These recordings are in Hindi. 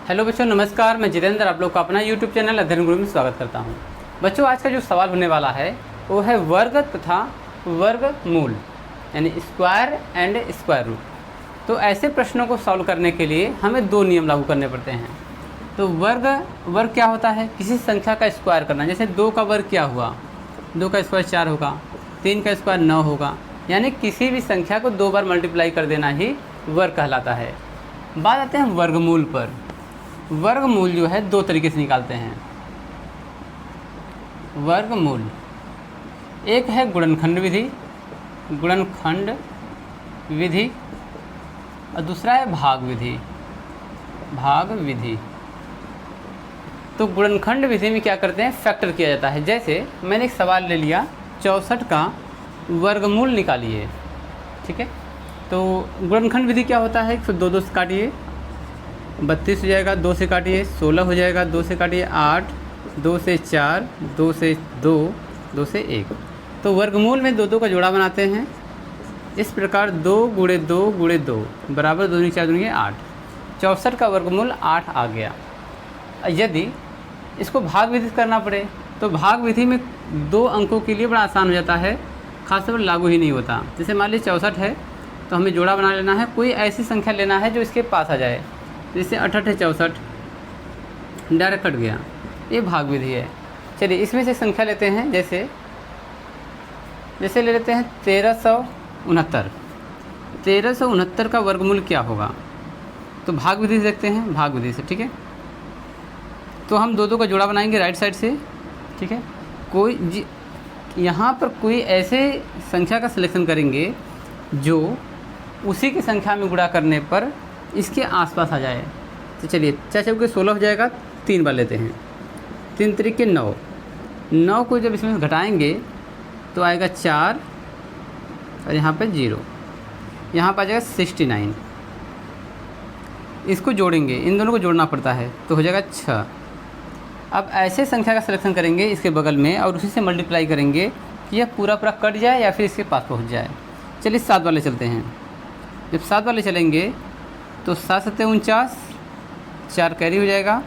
हेलो बच्चों, नमस्कार। मैं जितेंद्र आप लोग का अपना यूट्यूब चैनल अध्ययन गुरु में स्वागत करता हूं। बच्चों, आज का जो सवाल होने वाला है वो है वर्ग तथा वर्गमूल, यानी स्क्वायर एंड स्क्वायर रूट। तो ऐसे प्रश्नों को सॉल्व करने के लिए हमें दो नियम लागू करने पड़ते हैं। तो वर्ग क्या होता है? किसी संख्या का स्क्वायर करना। जैसे 2 का वर्ग क्या हुआ? 2 का स्क्वायर 4 होगा, 3 का स्क्वायर 9 होगा। यानी किसी भी संख्या को 2 बार मल्टीप्लाई कर देना ही वर्ग कहलाता है। बात आते हैं वर्गमूल पर। वर्गमूल जो है दो तरीके से निकालते हैं। वर्गमूल एक है गुणनखंड विधि और दूसरा है भाग विधि। तो गुणनखंड विधि में क्या करते हैं? फैक्टर किया जाता है। जैसे मैंने एक सवाल ले लिया, 64 का वर्गमूल निकालिए, ठीक है। तो गुणनखंड विधि क्या होता है? फिर 2 से काटिए, 32 हो जाएगा, 2 से काटिए 16 हो जाएगा, 2 से काटिए 8, 2 से 4, 2 से 2, 2 से 1। तो वर्गमूल में 2 का जोड़ा बनाते हैं। इस प्रकार 2 × 2 × 2 बराबर 2 × 4 × 8। 64 का वर्गमूल 8 आ गया। यदि इसको भाग विधि करना पड़े तो भाग विधि में 2 अंकों के लिए बड़ा आसान हो जाता है, खासतौर पर लागू ही नहीं होता। जैसे मान लीजिए 64 है तो हमें जोड़ा बना लेना है, कोई ऐसी संख्या लेना है जो इसके पास आ जाए। जैसे 68 है, 64 डायरेक्ट कट गया, ये भाग विधि है। चलिए इसमें से संख्या लेते हैं। जैसे ले लेते हैं 1369। 1369 का वर्गमूल क्या होगा? तो भाग विधि से देखते हैं, भाग विधि से, ठीक है। तो हम 2 का जोड़ा बनाएंगे राइट साइड से, ठीक है। यहाँ पर कोई ऐसे संख्या का सिलेक्शन करेंगे जो उसी की संख्या में गुणा करने पर इसके आसपास आ जाए। तो चलिए 4 चौके 16 हो जाएगा, 3 बार लेते हैं, 3 तरीके 9। 9 को जब इसमें घटाएंगे तो आएगा 4 और यहाँ पे 0, यहाँ पर आ जाएगा 69। इसको जोड़ेंगे, इन दोनों को जोड़ना पड़ता है, तो हो जाएगा 6। अब ऐसे संख्या का सिलेक्शन करेंगे इसके बगल में और उसी से मल्टीप्लाई करेंगे कि यह पूरा कट जाए या फिर इसके पास पहुँच जाए। चलिए 7 वाले चलते हैं। जब 7 वाले चलेंगे तो 7 7 49, 4 कैरी हो जाएगा,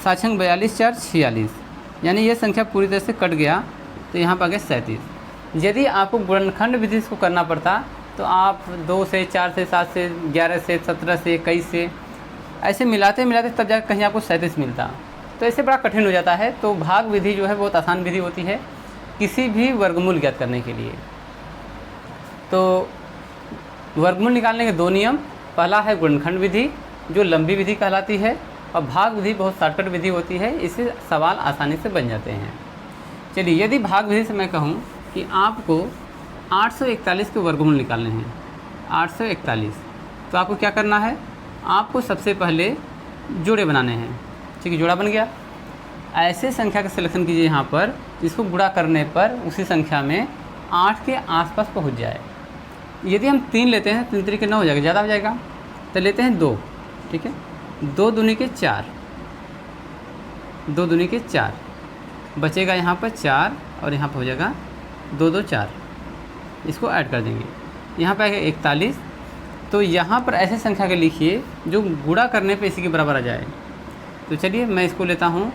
7 6 42, 4 46। यानी ये संख्या पूरी तरह से कट गया, तो यहाँ पर आ गया 37। यदि आपको गुणनखंड विधि को करना पड़ता तो आप 2 से 4 से 7 से 11 से 17 से 21 से ऐसे मिलाते तब जाकर कहीं आपको 37 मिलता। तो ऐसे बड़ा कठिन हो जाता है। तो भाग विधि जो है बहुत आसान विधि होती है किसी भी वर्गमूल ज्ञात करने के लिए। तो वर्गमूल निकालने के 2 नियम। पहला है गुणनखंड विधि जो लंबी विधि कहलाती है, और भाग विधि बहुत शॉर्टकट विधि होती है, इससे सवाल आसानी से बन जाते हैं। चलिए यदि भाग विधि से मैं कहूँ कि आपको 841 के वर्गमूल निकालने हैं, 841, तो आपको क्या करना है? आपको सबसे पहले जोड़े बनाने हैं, ठीक है। जोड़ा बन गया। ऐसे संख्या का सिलेक्शन कीजिए यहाँ पर जिसको गुणा करने पर उसी संख्या में 8 के आसपास पहुँच जाए। यदि हम 3 लेते हैं, 3 तरीके 9 हो जाएगा, ज़्यादा हो जाएगा, तो लेते हैं 2, ठीक है। 2 दूनी के 4, 2 दूनी के 4 बचेगा यहाँ पर 4 और यहाँ पर हो जाएगा 2 2 4। इसको ऐड कर देंगे, यहाँ पर आएगा 41। तो यहाँ पर ऐसे संख्या के लिखिए जो गुणा करने पे इसी के बराबर आ जाए। तो चलिए मैं इसको लेता हूँ,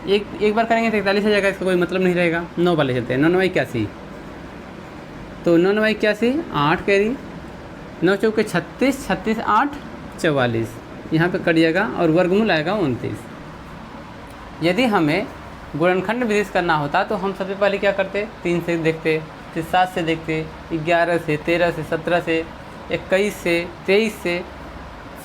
एक बार करेंगे तो 41 आ जाएगा, इसका कोई मतलब नहीं रहेगा। 9 वाले चलते हैं। 9 9 81, तो 9 9 81, 8 कैरी, 9 चौके 36, 36 8 44, यहाँ पे कट जाएगा और वर्गमूल आएगा 29। यदि हमें गुणनखंड विधि से करना होता तो हम सबसे पहले क्या करते? 3 से देखते, फिर 7 से देखते, 11 से, 13 से, 17 से, 21 से, 23 से,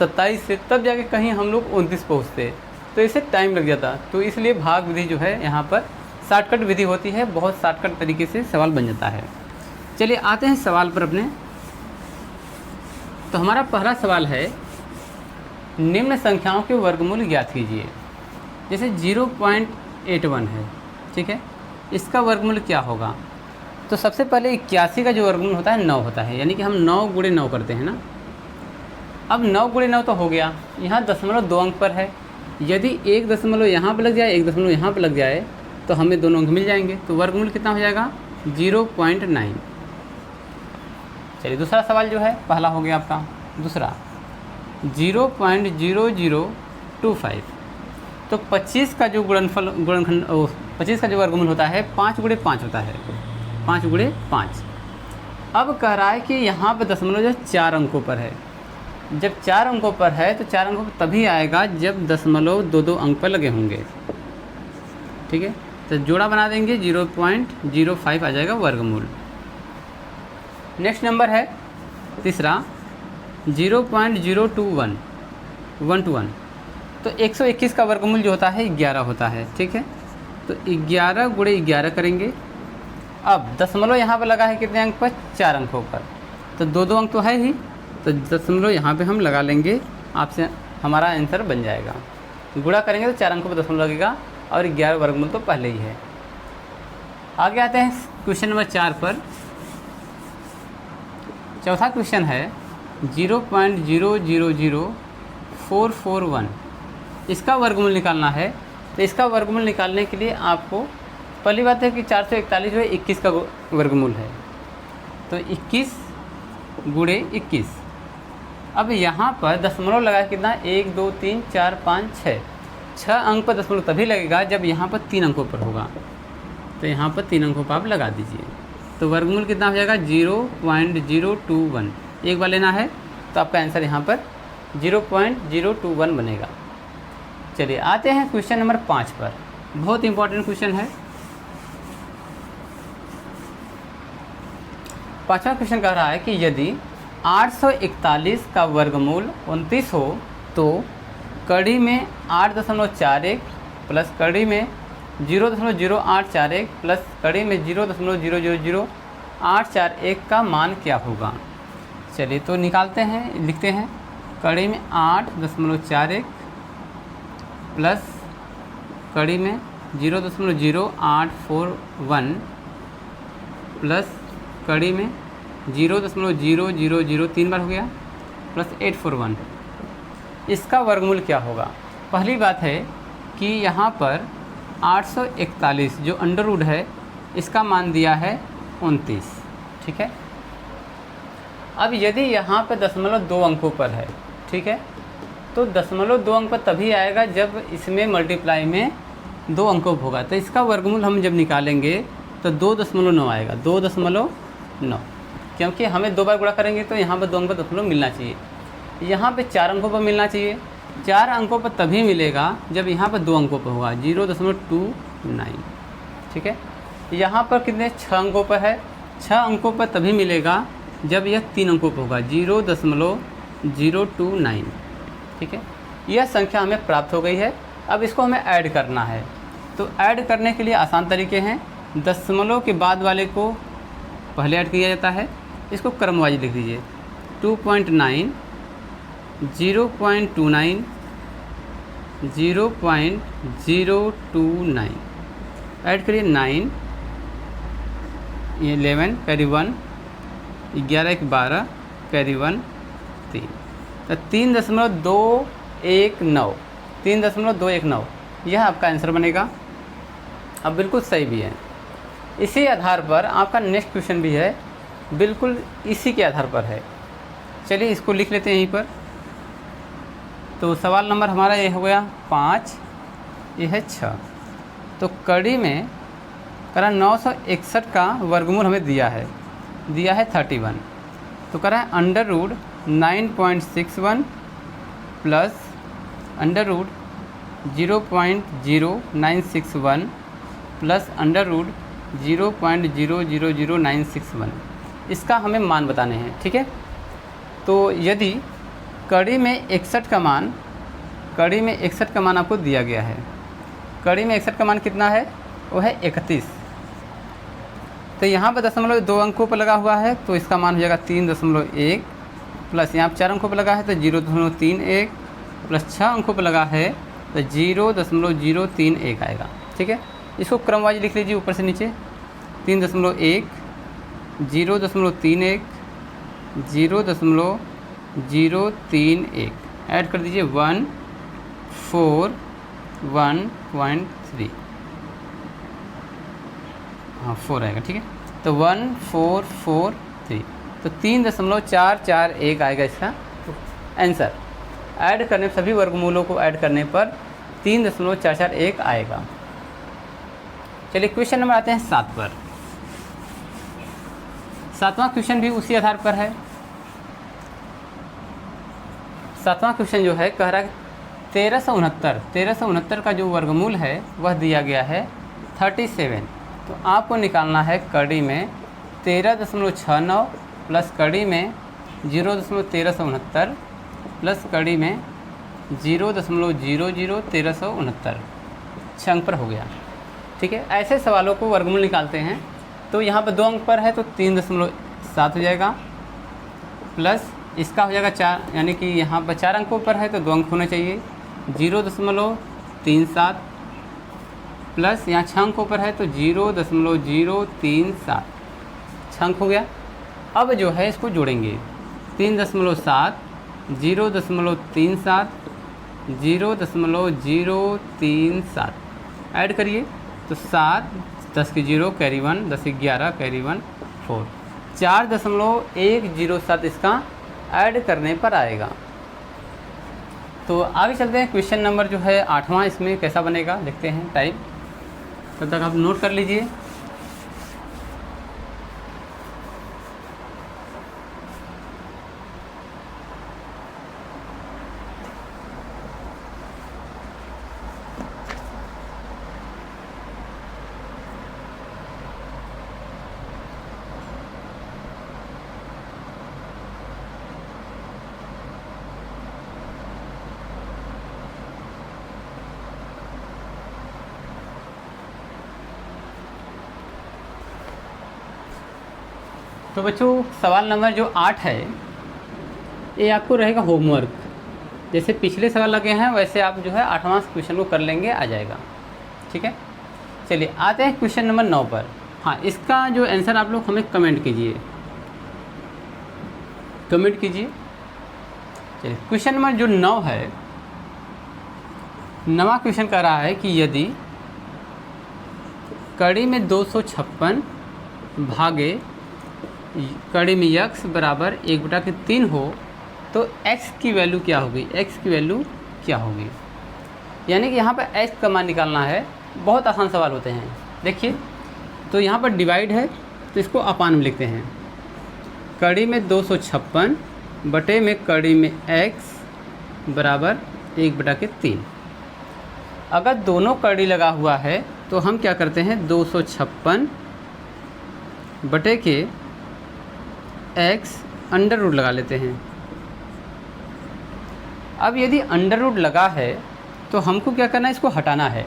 27 से, तब जाके कहीं हम लोग 29 पहुँचते। तो इससे टाइम लग जाता। तो इसलिए भाग विधि जो है यहाँ पर शॉर्टकट विधि होती है, बहुत शॉर्टकट तरीके से सवाल बन जाता है। चलिए आते हैं सवाल पर अपने। तो हमारा पहला सवाल है, निम्न संख्याओं के वर्गमूल ज्ञात कीजिए। जैसे 0.81 है, ठीक है, इसका वर्गमूल क्या होगा? तो सबसे पहले 81 का जो वर्गमूल होता है 9 होता है, यानी कि हम 9 × 9 करते हैं ना। अब 9 × 9 तो हो गया, यहाँ 0.2 अंक पर है। यदि 1 दशमलव यहाँ पर लग जाए, 1 दशमलव यहाँ पर लग जाए तो हमें दोनों अंक मिल जाएंगे। तो वर्गमूल कितना हो जाएगा? 0.9। चलिए दूसरा सवाल जो है, पहला हो गया आपका, दूसरा 0.0025। तो 25 का जो गुणनखंड 25 का जो वर्गमूल होता है 5 गुणे 5 होता है, 5 गुणे 5। अब कह रहा है कि यहाँ पर दशमलव जो 4 अंकों पर है। जब 4 अंकों पर है तो 4 अंकों पर तभी आएगा जब दशमलव 2-2 अंक पर लगे होंगे। ठीक है, तो जोड़ा बना देंगे, 0.05 आ जाएगा वर्गमूल। नेक्स्ट नंबर है तीसरा 0.021 1:1। तो 121 का वर्गमूल जो होता है 11 होता है। ठीक है, तो 11 गुणे 11 करेंगे। अब दशमलव यहाँ पर लगा है कितने अंक पर? 4 अंकों पर, तो 2-2 अंक तो है ही, तो दशमलव यहाँ पे हम लगा लेंगे, आपसे हमारा आंसर बन जाएगा। गुणा करेंगे तो 4 अंकों पर दशमलव लगेगा और 11 वर्गमूल तो पहले ही है। आगे आते हैं क्वेश्चन नंबर 4 पर। चौथा क्वेश्चन है 0.000441। इसका वर्गमूल निकालना है। तो इसका वर्गमूल निकालने के लिए आपको पहली बात है कि 441 जो है 21 का वर्गमूल है, तो 21 गुणे 21। अब यहाँ पर दशमलव लगा कितना? 1 2 3 4 5 6 अंक पर दशमलव तभी लगेगा जब यहाँ पर 3 अंकों पर होगा। तो यहाँ पर 3 अंकों पर आप लगा दीजिए, तो वर्गमूल कितना हो जाएगा? 0.021। एक बार लेना है तो आपका आंसर यहाँ पर 0.021 बनेगा। चलिए आते हैं क्वेश्चन नंबर 5 पर। बहुत इंपॉर्टेंट क्वेश्चन है। पांचवा क्वेश्चन कह रहा है कि यदि 841 का वर्गमूल 29 हो तो कड़ी में 8.41 प्लस कड़ी में 0.0841 प्लस कड़ी में 0.000841 का मान क्या होगा? चलिए तो निकालते हैं, लिखते हैं। कड़ी में 8.41 प्लस कड़ी में 0.0841 प्लस कड़ी में 0.0003 3 बार हो गया प्लस 841। इसका वर्गमूल क्या होगा? पहली बात है कि यहाँ पर 841 जो अंडर रूट है इसका मान दिया है 29। ठीक है, अब यदि यहाँ पर दशमलव 2 अंकों पर है, ठीक है, तो दशमलव 2 अंक पर तभी आएगा जब इसमें मल्टीप्लाई में 2 अंकों पर होगा। तो इसका वर्गमूल हम जब निकालेंगे तो 2.9 आएगा, 2.9, क्योंकि हमें 2 बार गुणा करेंगे तो यहाँ पर 2 अंक पर दशमलव मिलना चाहिए, यहाँ पे 4 अंकों पर मिलना चाहिए। 4 अंकों पर तभी मिलेगा जब यहाँ पर 2 अंकों पर होगा, 0.29। ठीक है, यहाँ पर कितने 6 अंकों पर है, 6 अंकों पर तभी मिलेगा जब यह 3 अंकों पर होगा, 0.029। ठीक है, यह संख्या हमें प्राप्त हो गई है। अब इसको हमें ऐड करना है, तो ऐड करने के लिए आसान तरीके हैं। दशमलव के बाद वाले को पहले ऐड किया जाता है, इसको क्रमवाइज लिख दीजिए। 2.9 0.29 0.029 ऐड करिए 9, ये 11 कैरी 1, 11 1 12 कैरी 1 3, तो 3.219 3.219 यह आपका आंसर बनेगा। अब बिल्कुल सही भी है। इसी आधार पर आपका नेक्स्ट क्वेश्चन भी है, बिल्कुल इसी के आधार पर है। चलिए इसको लिख लेते हैं यहीं पर। तो सवाल नंबर हमारा ये हो गया 5, ये है 6। तो कड़ी में करा 961 का वर्गमूल हमें दिया है 31। तो करा है under root 9.61 plus under root 0.0961 plus under root 0.000961। इसका हमें मान बताने हैं। ठीक है, तो यदि कड़ी में 61 का मान, कड़ी में 61 का मान आपको दिया गया है, कड़ी में 61 का मान कितना है? वो है 31। तो यहाँ पर दशमलव 2 अंकों पर लगा हुआ है, तो इसका मान हो जाएगा 3.1 प्लस यहाँ पर 4 अंकों पर लगा है तो 0.31 प्लस 6 अंकों पर लगा है तो 0.031 आएगा। ठीक है, इसको क्रमवाइज लिख लीजिए ऊपर से नीचे। 3.1 0.31 0.031 ऐड कर दीजिए 141.3। हाँ 4 आएगा। ठीक है, तो 1443, तो 3.441 आएगा इसका आंसर। ऐड करने सभी वर्गमूलों को ऐड करने पर 3.441 आएगा। चलिए क्वेश्चन नंबर आते हैं 7 पर। 7वां क्वेश्चन भी उसी आधार पर है। 7वां क्वेश्चन जो है कह रहा है 1369 का जो वर्गमूल है वह दिया गया है 37। तो आपको निकालना है कड़ी में 13.69 प्लस कड़ी में 0.1369 प्लस कड़ी में 0.001369 अंक पर हो गया। ठीक है, ऐसे सवालों को वर्गमूल निकालते हैं। तो यहाँ पर 2 अंक पर है तो 3.7 हो जाएगा, प्लस इसका हो जाएगा 4, यानी कि यहाँ पर 4 अंकों पर है तो 2 अंक होने चाहिए, 0.37 प्लस यहाँ 6 अंकों पर है तो 0.037 6 अंक हो गया। अब जो है इसको जोड़ेंगे 3.7 0.37 0.037 ऐड करिए तो 7 10 की 0 कैरी 1 10 की 11 कैरी 1 4 4.107 इसका ऐड करने पर आएगा। तो आगे चलते हैं, क्वेश्चन नंबर जो है 8वां इसमें कैसा बनेगा देखते हैं टाइप। तब तक आप नोट कर लीजिए। तो बच्चों सवाल नंबर जो 8 है ये आपको रहेगा होमवर्क। जैसे पिछले सवाल लगे हैं वैसे आप जो है 8वां क्वेश्चन को कर लेंगे, आ जाएगा। ठीक है, चलिए आते हैं क्वेश्चन नंबर 9 पर। हाँ, इसका जो आंसर आप लोग हमें कमेंट कीजिए, कमेंट कीजिए। चलिए क्वेश्चन नंबर जो 9 है, 9वां क्वेश्चन कह रहा है कि यदि कड़ी में 256 भागे कड़ी में x बराबर 1/3 हो तो x की वैल्यू क्या होगी, x की वैल्यू क्या होगी। यानी कि यहाँ पर x का मान निकालना है। बहुत आसान सवाल होते हैं। देखिए तो यहाँ पर डिवाइड है तो इसको अपान में लिखते हैं। कड़ी में 256 बटे में कड़ी में x बराबर 1/3। अगर दोनों कड़ी लगा हुआ है तो हम क्या करते हैं 256 बटे के x अंडर रूट लगा लेते हैं। अब यदि अंडर रूट लगा है तो हमको क्या करना है, इसको हटाना है।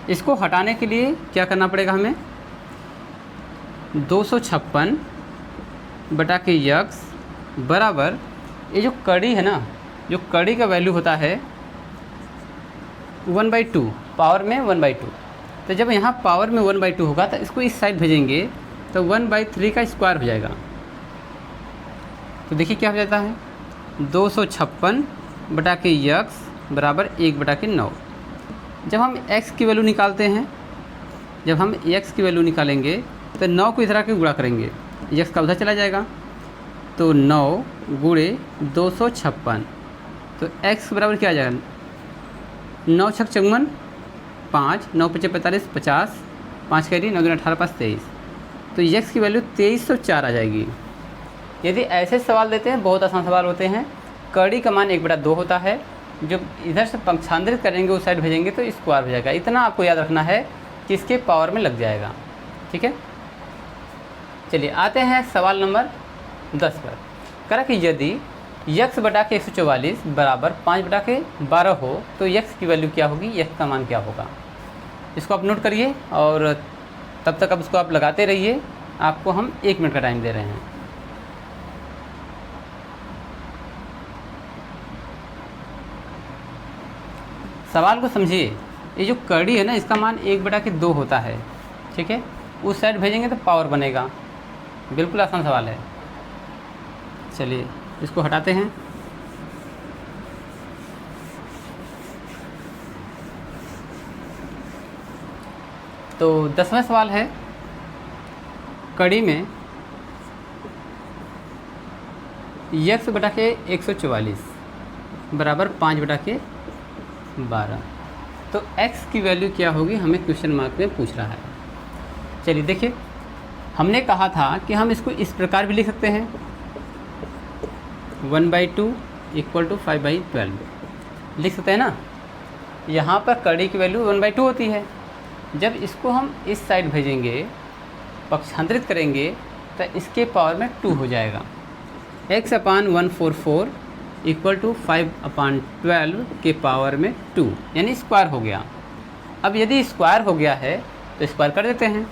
इसको हटाने के लिए क्या करना पड़ेगा हमें, 256 बटा के x बराबर ये जो कड़ी है ना, जो कड़ी का वैल्यू होता है 1/2, पावर में 1/2। तो जब यहाँ पावर में 1/2 होगा तो इसको इस साइड भेजेंगे तो 1/3 का स्क्वायर हो जाएगा। तो देखिए क्या हो जाता है 256 बटा के x बराबर 1/9। जब हम x की वैल्यू निकालते हैं, जब हम x की वैल्यू निकालेंगे तो 9 को इस तरह के गुणा करेंगे, x का उधर चला जाएगा तो 9 गुणे 256 तो x बराबर क्या आ जाएगा 9 छक 54 5 9 5 45 50 5 कैरी 9 2 18 5 23। तो x की वैल्यू 2304 आ जाएगी। यदि ऐसे सवाल देते हैं, बहुत आसान सवाल होते हैं, कड़ी का मान 1/2 होता है, जब इधर से पंक्षांतरित करेंगे उस साइड भेजेंगे तो स्क्वायर हो जाएगा। इतना आपको याद रखना है कि इसके पावर में लग जाएगा। ठीक है, चलिए आते हैं सवाल नंबर 10 पर। करा कि यदि x बटा के 144 बराबर 5/12 हो तो x की वैल्यू क्या होगी, x का मान क्या होगा। इसको आप नोट करिए और तब तक अब इसको आप लगाते रहिए। आपको हम 1 मिनट का टाइम दे रहे हैं। सवाल को समझिए। ये जो कड़ी है ना, इसका मान 1/2 होता है। ठीक है, उस साइड भेजेंगे तो पावर बनेगा। बिल्कुल आसान सवाल है। चलिए इसको हटाते हैं। तो 10वां सवाल है, कड़ी में x बटा के 144 बराबर 5/12। तो x की वैल्यू क्या होगी, हमें क्वेश्चन मार्क में पूछ रहा है। चलिए देखिए, हमने कहा था कि हम इसको इस प्रकार भी लिख सकते हैं, 1/2 = 5/12 लिख सकते हैं ना। यहाँ पर कड़ी की वैल्यू 1/2 होती है। जब इसको हम इस साइड भेजेंगे, पक्षांतरित करेंगे, तो इसके पावर में 2 हो जाएगा। x/144 = 5/12 के पावर में 2, यानी स्क्वायर हो गया। अब यदि स्क्वायर हो गया है तो स्क्वायर कर देते हैं।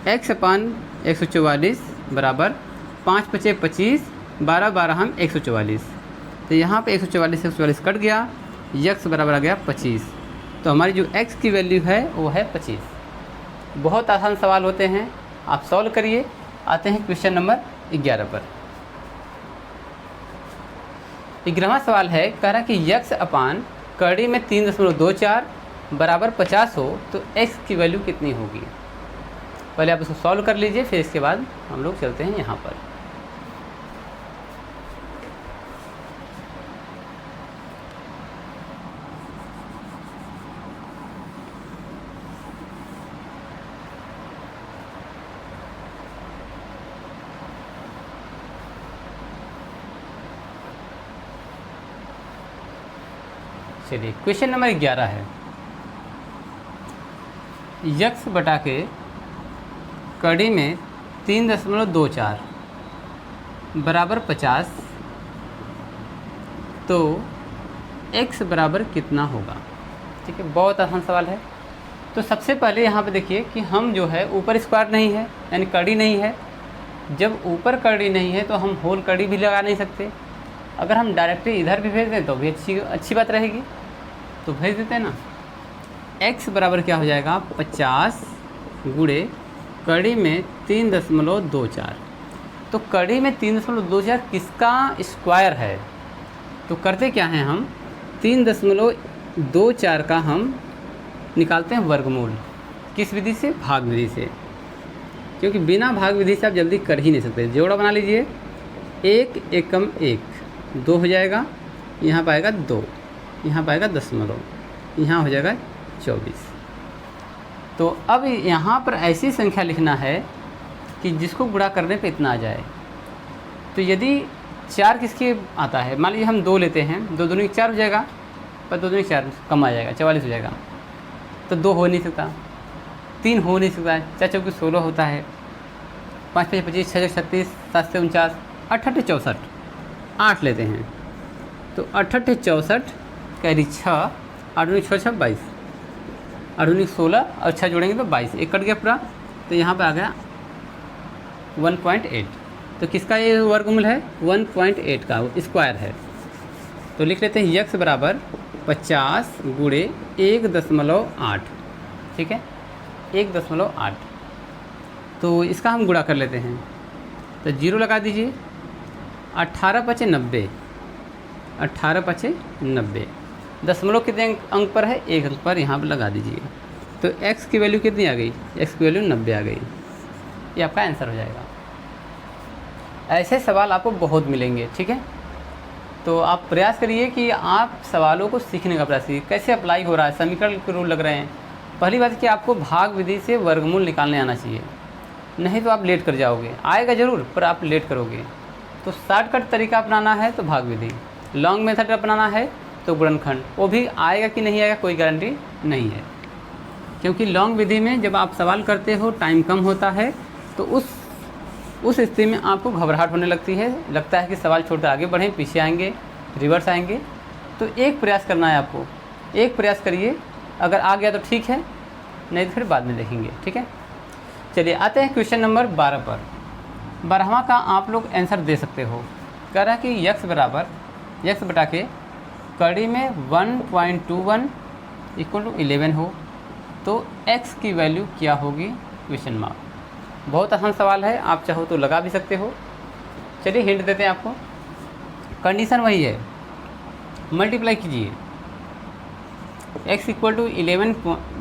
x/144 बराबर 5 × 5 = 25, 12 हम 144। तो यहाँ पे 144 कट गया, x बराबर आ गया 25। तो हमारी जो x की वैल्यू है वो है 25। बहुत आसान सवाल होते हैं, आप सॉल्व करिए। आते हैं क्वेश्चन नंबर 11 पर। 11वां सवाल है, कह रहा कि x अपान कड़ी में 3.24 बराबर 50 हो तो x की वैल्यू कितनी होगी। पहले आप इसको सॉल्व कर लीजिए, फिर इसके बाद हम लोग चलते हैं यहाँ पर। चलिए क्वेश्चन नंबर 11 है, x बटा के कड़ी में 3.24 बराबर 50, तो x बराबर कितना होगा। ठीक है, बहुत आसान सवाल है। तो सबसे पहले यहाँ पे देखिए कि हम जो है ऊपर स्क्वायर नहीं है, यानी कड़ी नहीं है। जब ऊपर कड़ी नहीं है तो हम होल कड़ी भी लगा नहीं सकते। अगर हम डायरेक्टली इधर भी भेज दें तो भी अच्छी बात रहेगी, तो भेज देते हैं ना। x बराबर क्या हो जाएगा, 50 गुणे कड़ी में 3.24। तो कड़ी में 3.24 किसका स्क्वायर है। तो करते क्या हैं हम, 3.24 का हम निकालते हैं वर्गमूल। किस विधि से, भाग विधि से, क्योंकि बिना भाग विधि से आप जल्दी कर ही नहीं सकते। जोड़ा बना लीजिए, 1 एकम 1 2 हो जाएगा, यहाँ पाएगा 2, यहाँ पाएगा दशमलव, यहाँ हो जाएगा 24। तो अब यहाँ पर ऐसी संख्या लिखना है कि जिसको गुणा करने पे इतना आ जाए। तो यदि 4 किसके आता है, मान लीजिए हम 2 लेते हैं, 2 दूनी 4 हो जाएगा, पर 2 दूनी 4 कम आ जाएगा, 44 हो जाएगा। तो 2 हो नहीं सकता, 3 हो नहीं सकता, 4 चौके 16 होता है, 5 × 5 = 25, 6 × 36, 7 से 49, 8 × 8 = 64, 8 लेते हैं। तो 8 × 8 = 64, कैरी 6, 8 × 6 = 22, 8 × 16 और 6 जोड़ेंगे तो 22, एक कट गया पूरा। तो यहाँ पर आ गया 1.8। तो किसका ये वर्गमूल है, 1.8 का स्क्वायर है। तो लिख लेते हैं x बराबर 50 गुणे 1.8। ठीक है, 1.8। तो इसका हम गुणा कर लेते हैं, तो 0 लगा दीजिए। 18 × 5 = 90, 18 × 5 = 90। दशमलव कितने अंक पर है, 1 अंक पर, यहाँ पर लगा दीजिए। तो x की वैल्यू कितनी आ गई, x की वैल्यू 90 आ गई। ये आपका आंसर हो जाएगा। ऐसे सवाल आपको बहुत मिलेंगे। ठीक है, तो आप प्रयास करिए कि आप सवालों को सीखने का प्रयास कीजिए, कैसे अप्लाई हो रहा है, समीकरण के रूल लग रहे हैं। पहली बात कि आपको भाग विधि से वर्गमूल निकालने आना चाहिए, नहीं तो आप लेट कर जाओगे। आएगा ज़रूर पर आप लेट करोगे। तो शॉर्टकट तरीका अपनाना है तो भाग विधि, लॉन्ग मेथड अपनाना है तो गुणनखंड। वो भी आएगा कि नहीं आएगा कोई गारंटी नहीं है, क्योंकि लॉन्ग विधि में जब आप सवाल करते हो टाइम कम होता है, तो उस स्थिति में आपको घबराहट होने लगती है, लगता है कि सवाल छोड़कर आगे बढ़ें, पीछे आएंगे, रिवर्स आएंगे। तो एक प्रयास करना है आपको, एक प्रयास करिए, अगर आ गया तो ठीक है, नहीं तो फिर बाद में देखेंगे। ठीक है, चलिए आते हैं क्वेश्चन नंबर 12 पर। 12वां का आप लोग आंसर दे सकते हो। कह रहा है कि x बराबर x बटा के कड़ी में 1.21 = 11 हो तो x की वैल्यू क्या होगी, क्वेश्चन मार्क। बहुत आसान सवाल है, आप चाहो तो लगा भी सकते हो। चलिए हिंट देते हैं आपको। कंडीशन वही है, मल्टीप्लाई कीजिए, x = 11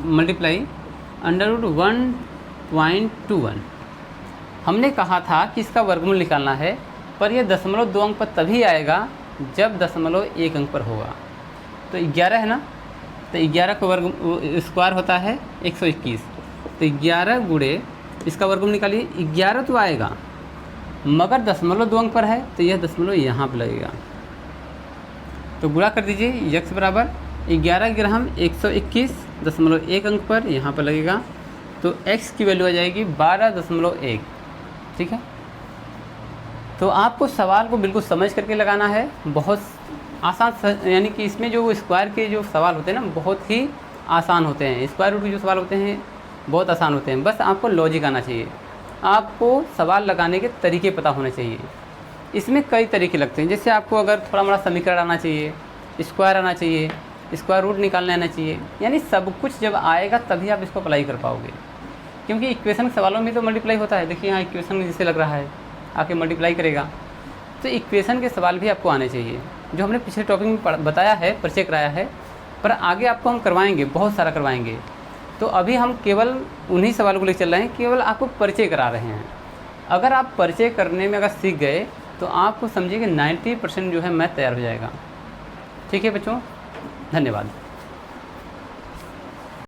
मल्टीप्लाई √1.21। हमने कहा था कि इसका वर्गमूल निकालना है, पर यह 0.2 अंक पर तभी आएगा जब दशमलव 1 अंक पर होगा। तो 11 है ना, तो 11 का वर्ग स्क्वायर होता है 121। तो 11 गुणे इसका वर्गमूल निकालिए, 11 तो आएगा मगर दशमलव 2 अंक पर है तो यह दशमलव यहाँ पर लगेगा। तो गुणा कर दीजिए, यक्स बराबर 11 ग्राम 121.1 अंक पर यहाँ पर लगेगा। तो x की वैल्यू आ जाएगी 12.1। ठीक है, तो आपको सवाल को बिल्कुल समझ करके लगाना है, बहुत आसान, यानी कि इसमें जो स्क्वायर के जो सवाल होते हैं ना बहुत ही आसान होते हैं। स्क्वायर रूट के जो सवाल होते हैं बहुत आसान होते हैं, बस आपको लॉजिक आना चाहिए, आपको सवाल लगाने के तरीके पता होने चाहिए। इसमें कई तरीके लगते हैं, जैसे आपको अगर थोड़ा मोड़ा समीकरण आना चाहिए, स्क्वायर आना चाहिए, स्क्वायर रूट निकालने आना चाहिए, यानी सब कुछ जब आएगा तभी आप इसको अप्लाई कर पाओगे, क्योंकि इक्वेशन के सवालों में तो मल्टीप्लाई होता है। देखिए यहाँ इक्वेशन में जैसे लग रहा है आके मल्टीप्लाई करेगा, तो इक्वेशन के सवाल भी आपको आने चाहिए, जो हमने पिछले टॉपिक में बताया है, परिचय कराया है, पर आगे आपको हम करवाएंगे, बहुत सारा करवाएंगे। तो अभी हम केवल उन्हीं सवालों को लेकर चल रहे हैं, केवल आपको परिचय करा रहे हैं। अगर आप परिचय करने में अगर सीख गए तो आपको समझिए कि 90% जो है मैथ तैयार हो जाएगा। ठीक है बच्चों, धन्यवाद।